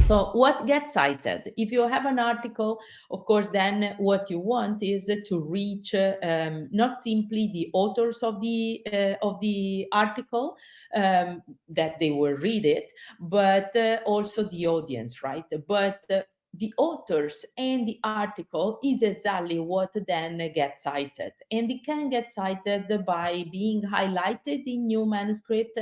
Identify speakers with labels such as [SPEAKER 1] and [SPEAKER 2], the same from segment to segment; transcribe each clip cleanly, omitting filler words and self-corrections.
[SPEAKER 1] So what gets cited? If you have an article, of course, then what you want is to reach not simply the authors of the article, that they will read it, but also the audience, right? But the authors and the article is exactly what then gets cited, and it can get cited by being highlighted in new manuscript.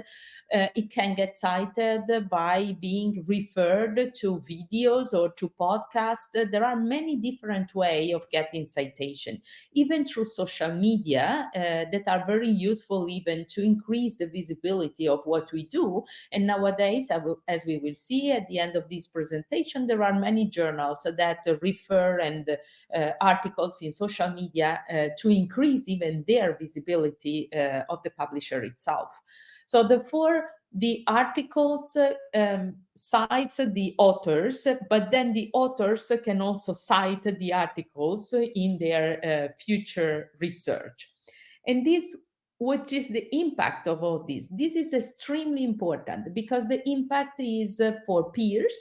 [SPEAKER 1] It can get cited by being referred to videos or to podcasts. There are many different ways of getting citation, even through social media, that are very useful even to increase the visibility of what we do. And nowadays, as we will see at the end of this presentation, there are many journals that refer and articles in social media to increase even their visibility of the publisher itself. So therefore, the articles cites the authors, but then the authors can also cite the articles in their future research. And this, what is the impact of all this? This is extremely important because the impact is for peers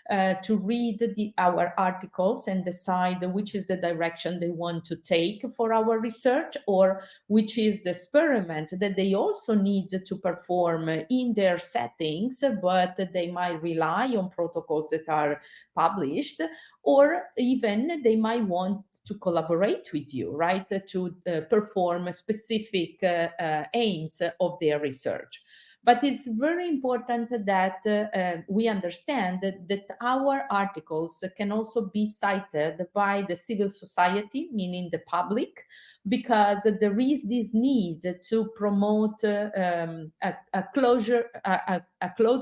[SPEAKER 1] to read our articles and decide which is the direction they want to take for our research, or which is the experiment that they also need to perform in their settings, but they might rely on protocols that are published, or even they might want to collaborate with you, right, to perform specific aims of their research. But it's very important that we understand that our articles can also be cited by the civil society, meaning the public, because there is this need to promote a close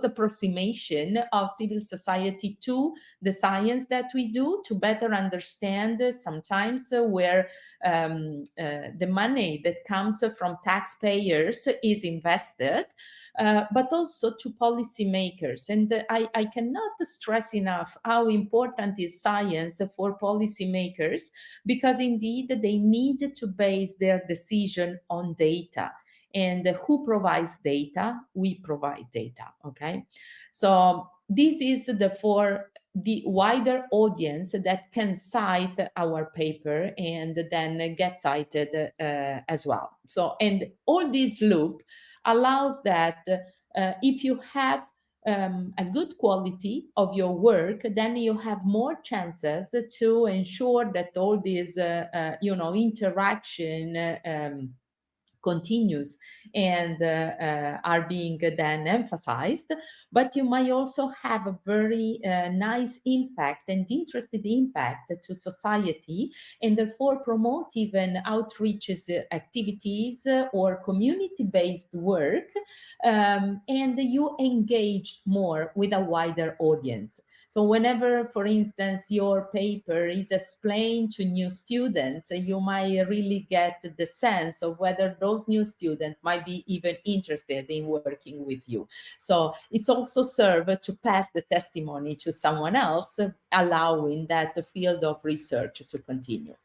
[SPEAKER 1] approximation of civil society to the science that we do, to better understand sometimes where the money that comes from taxpayers is invested, but also to policymakers. And I cannot stress enough how important is science for policymakers, because indeed they need to base their decision on data. And who provides data? We provide data, okay? So this is for the wider audience that can cite our paper and then get cited as well. So, and all this loop allows that if you have a good quality of your work, then you have more chances to ensure that all this, interaction continues and are being then emphasized. But you might also have a very nice impact and interested impact to society, and therefore promote even outreaches activities or community-based work, and you engage more with a wider audience. So whenever, for instance, your paper is explained to new students, you might really get the sense of whether those new students might be even interested in working with you. So it's also served to pass the testimony to someone else, allowing that field of research to continue.